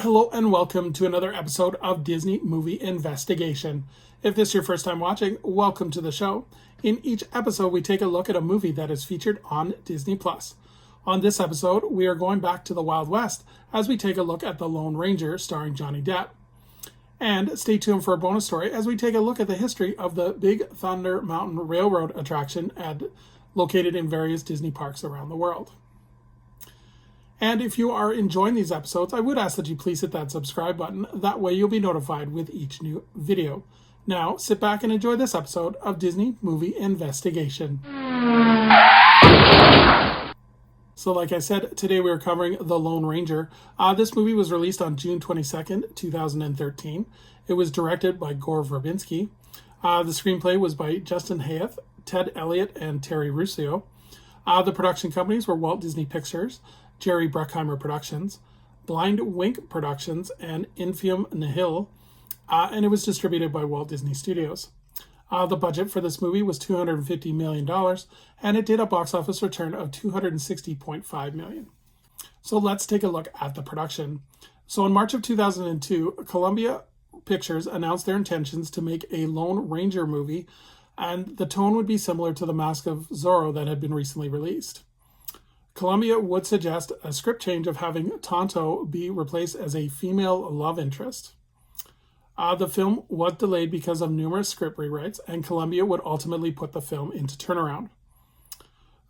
Hello and welcome to another episode of Disney Movie Investigation. If this is your first time watching, welcome to the show. In each episode, we take a look at a movie that is featured on Disney+. On this episode, we are going back to the Wild West as we take a look at The Lone Ranger starring Johnny Depp. And stay tuned for a bonus story as we take a look at the history of the Big Thunder Mountain Railroad attraction located in various Disney parks around the world. And if you are enjoying these episodes, I would ask that you please hit that subscribe button. That way you'll be notified with each new video. Now, sit back and enjoy this episode of Disney Movie Investigation. So like I said, today we are covering The Lone Ranger. This movie was released on June 22nd, 2013. It was directed by Gore Verbinski. The screenplay was by Justin Hayeth, Ted Elliott, and Terry Russo. The production companies were Walt Disney Pictures, Jerry Bruckheimer Productions, Blind Wink Productions, and Infium Nihil, and it was distributed by Walt Disney Studios. The budget for this movie was $250 million, and it did a box office return of $260.5 million. So let's take a look at the production. So in March of 2002, Columbia Pictures announced their intentions to make a Lone Ranger movie, and the tone would be similar to The Mask of Zorro that had been recently released. Columbia would suggest a script change of having Tonto be replaced as a female love interest. The film was delayed because of numerous script rewrites, and Columbia would ultimately put the film into turnaround.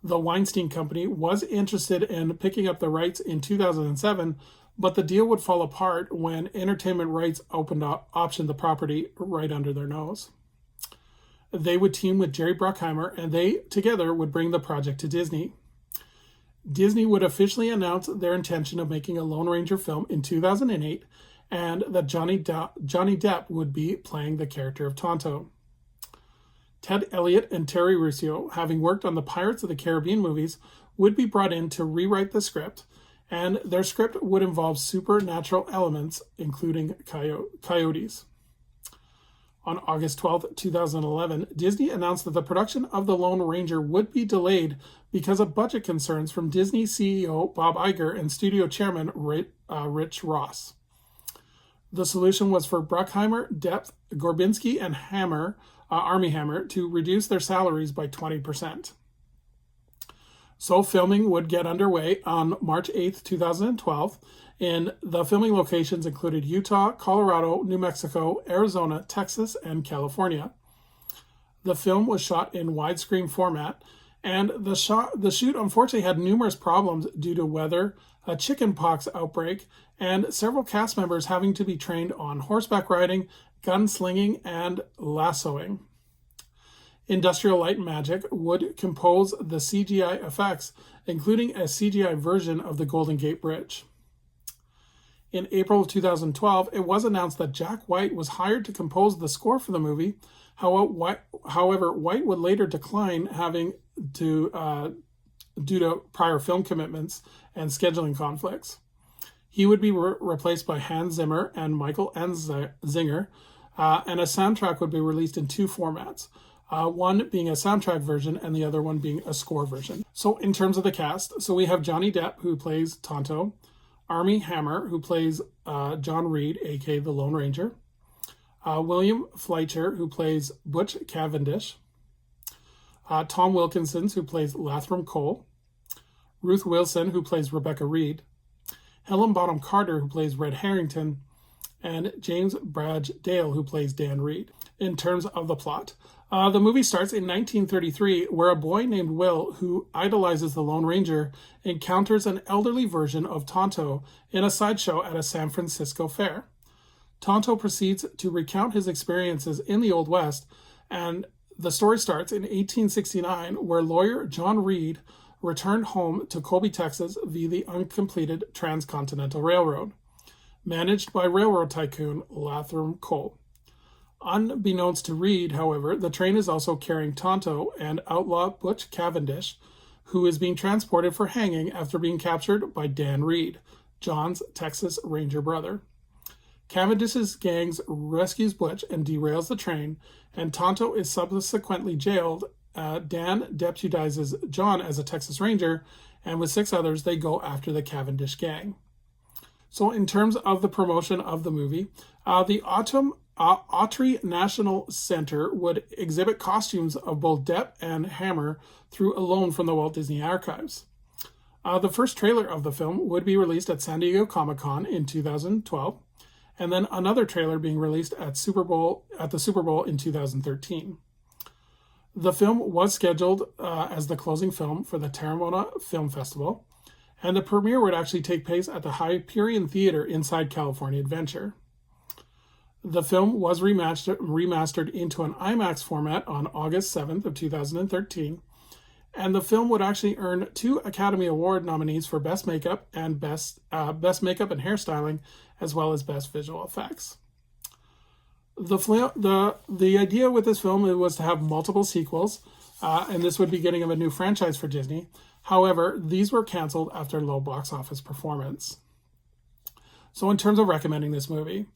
The Weinstein Company was interested in picking up the rights in 2007, but the deal would fall apart when Entertainment Rights optioned the property right under their nose. They would team with Jerry Bruckheimer, and they together would bring the project to Disney. Disney would officially announce their intention of making a Lone Ranger film in 2008, and that Johnny Depp would be playing the character of Tonto. Ted Elliott and Terry Russo, having worked on the Pirates of the Caribbean movies, would be brought in to rewrite the script, and their script would involve supernatural elements, including coyotes. On August 12, 2011, Disney announced that the production of The Lone Ranger would be delayed because of budget concerns from Disney CEO Bob Iger and studio chairman Rich Ross. The solution was for Bruckheimer, Depp, Gorbinski, and Armie Hammer to reduce their salaries by 20%. So filming would get underway on March 8, 2012, and the filming locations included Utah, Colorado, New Mexico, Arizona, Texas, and California. The film was shot in widescreen format, and the shoot unfortunately had numerous problems due to weather, a chickenpox outbreak, and several cast members having to be trained on horseback riding, gunslinging, and lassoing. Industrial Light and Magic would compose the CGI effects, including a CGI version of the Golden Gate Bridge. In April of 2012, it was announced that Jack White was hired to compose the score for the movie. However, White would later decline due to prior film commitments and scheduling conflicts. He would be replaced by Hans Zimmer and Michael Enzinger, and a soundtrack would be released in two formats. One being a soundtrack version and the other one being a score version. So in terms of the cast, so we have Johnny Depp, who plays Tonto, Armie Hammer, who plays John Reed, aka the Lone Ranger, William Fleischer, who plays Butch Cavendish, Tom Wilkinson, who plays Lathram Cole, Ruth Wilson, who plays Rebecca Reed, Helen Bonham Carter, who plays Red Harrington, and James Badge Dale, who plays Dan Reed. In terms of the plot, the movie starts in 1933, where a boy named Will, who idolizes the Lone Ranger, encounters an elderly version of Tonto in a sideshow at a San Francisco fair. Tonto proceeds to recount his experiences in the Old West, and the story starts in 1869, where lawyer John Reed returned home to Colby, Texas via the uncompleted Transcontinental Railroad, managed by railroad tycoon Lathram Cole. Unbeknownst to Reed, however, the train is also carrying Tonto and outlaw Butch Cavendish, who is being transported for hanging after being captured by Dan Reed, John's Texas Ranger brother. Cavendish's gangs rescues Butch and derails the train, and Tonto is subsequently jailed. Dan deputizes John as a Texas Ranger, and with 6 others, they go after the Cavendish gang. So in terms of the promotion of the movie, the Autry National Center would exhibit costumes of both Depp and Hammer through a loan from the Walt Disney Archives. The first trailer of the film would be released at San Diego Comic-Con in 2012, and then another trailer being released at the Super Bowl in 2013. The film was scheduled as the closing film for the Terramona Film Festival, and the premiere would actually take place at the Hyperion Theater inside California Adventure. The film was remastered into an IMAX format on August 7th of 2013, and the film would actually earn 2 Academy Award nominees for Best Makeup and Best Makeup and Hairstyling, as well as Best Visual Effects. The idea with this film was to have multiple sequels, and this would be getting of a new franchise for Disney. However, these were canceled after low box office performance. So in terms of recommending this movie,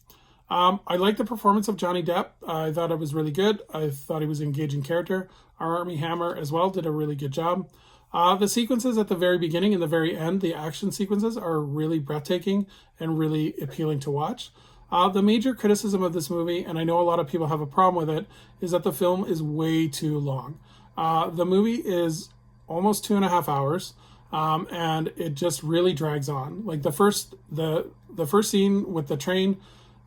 I liked the performance of Johnny Depp. I thought it was really good. I thought he was an engaging character. Our Armie Hammer as well did a really good job. The sequences at the very beginning and the very end, the action sequences, are really breathtaking and really appealing to watch. The major criticism of this movie, and I know a lot of people have a problem with it, is that the film is way too long. The movie is almost 2.5 hours, and it just really drags on. Like the first scene with the train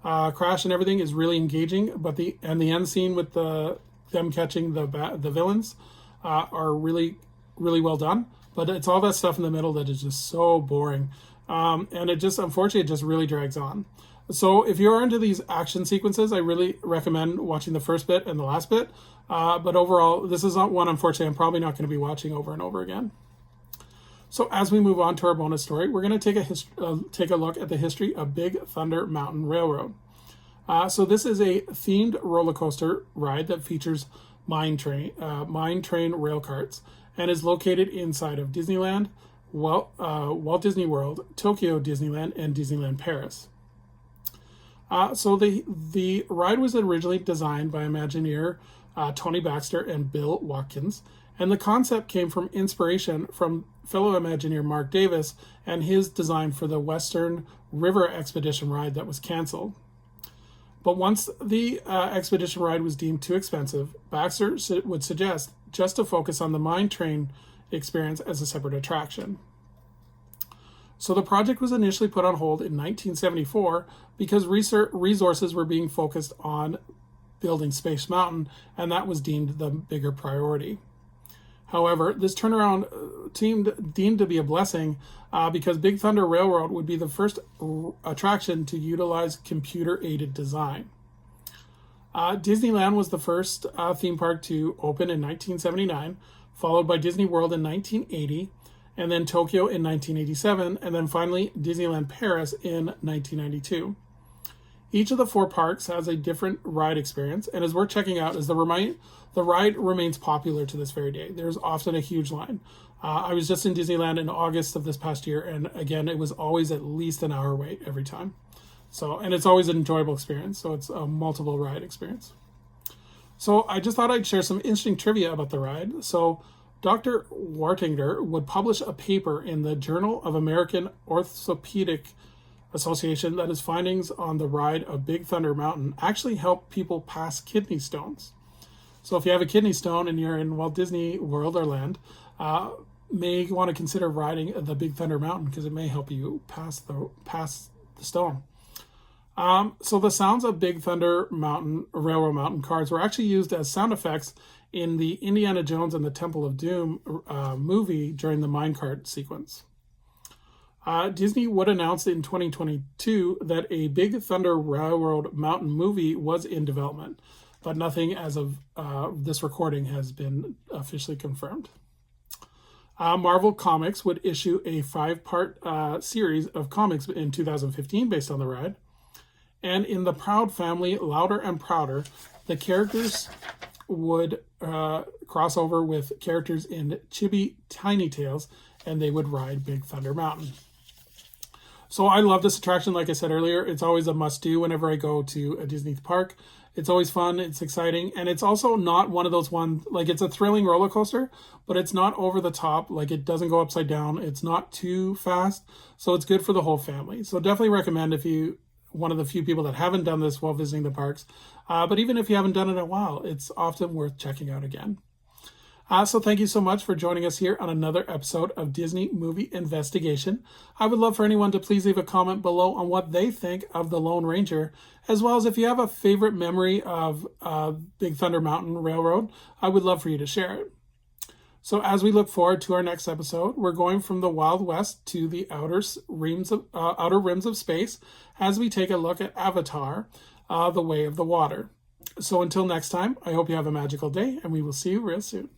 crash and everything is really engaging, but the end scene with them catching the villains are really well done. But it's all that stuff in the middle that is just so boring, and it just, unfortunately, it just really drags on. So if you're into these action sequences, I really recommend watching the first bit and the last bit. But overall, this is not one, unfortunately, I'm probably not going to be watching over and over again. So as we move on to our bonus story, we're going to take a look at the history of Big Thunder Mountain Railroad. So this is a themed roller coaster ride that features mine train rail carts and is located inside of Disneyland, Walt Disney World, Tokyo Disneyland, and Disneyland Paris. So the ride was originally designed by Imagineer Tony Baxter and Bill Watkins, and the concept came from inspiration from fellow Imagineer Mark Davis and his design for the Western River Expedition ride that was canceled. But once the expedition ride was deemed too expensive, Baxter would suggest just to focus on the mine train experience as a separate attraction. So the project was initially put on hold in 1974 because resources were being focused on building Space Mountain, and that was deemed the bigger priority. However, this turnaround deemed to be a blessing because Big Thunder Railroad would be the first attraction to utilize computer-aided design. Disneyland was the first theme park to open in 1979, followed by Disney World in 1980, and then Tokyo in 1987, and then finally Disneyland Paris in 1992. Each of the 4 parks has a different ride experience and is worth checking out as the ride remains popular to this very day. There's often a huge line. I was just in Disneyland in August of this past year, and again, it was always at least an hour wait every time. And it's always an enjoyable experience, so it's a multiple ride experience. So I just thought I'd share some interesting trivia about the ride. So Dr. Wartinger would publish a paper in the Journal of American Orthopedic Association that his findings on the ride of Big Thunder Mountain actually help people pass kidney stones. So if you have a kidney stone and you're in Walt Disney World or Land, may want to consider riding the Big Thunder Mountain because it may help you pass the stone. So the sounds of Big Thunder Mountain, Railroad Mountain cars were actually used as sound effects in the Indiana Jones and the Temple of Doom movie during the minecart sequence. Disney would announce in 2022 that a Big Thunder Railroad Mountain movie was in development, but nothing as of this recording has been officially confirmed. Marvel Comics would issue a 5-part series of comics in 2015 based on the ride. And in the Proud Family, Louder and Prouder, the characters would cross over with characters in Chibi Tiny Tales, and they would ride Big Thunder Mountain. So I love this attraction. Like I said earlier, it's always a must-do whenever I go to a Disney park. It's always fun, it's exciting, and it's also not one of those ones, like it's a thrilling roller coaster, but it's not over the top, like it doesn't go upside down, it's not too fast, so it's good for the whole family. So definitely recommend if you one of the few people that haven't done this while visiting the parks. But even if you haven't done it in a while, it's often worth checking out again. So thank you so much for joining us here on another episode of Disney Movie Investigation. I would love for anyone to please leave a comment below on what they think of The Lone Ranger, as well as if you have a favorite memory of Big Thunder Mountain Railroad, I would love for you to share it. So as we look forward to our next episode, we're going from the Wild West to the outer rims of space as we take a look at Avatar, The Way of the Water. So until next time, I hope you have a magical day, and we will see you real soon.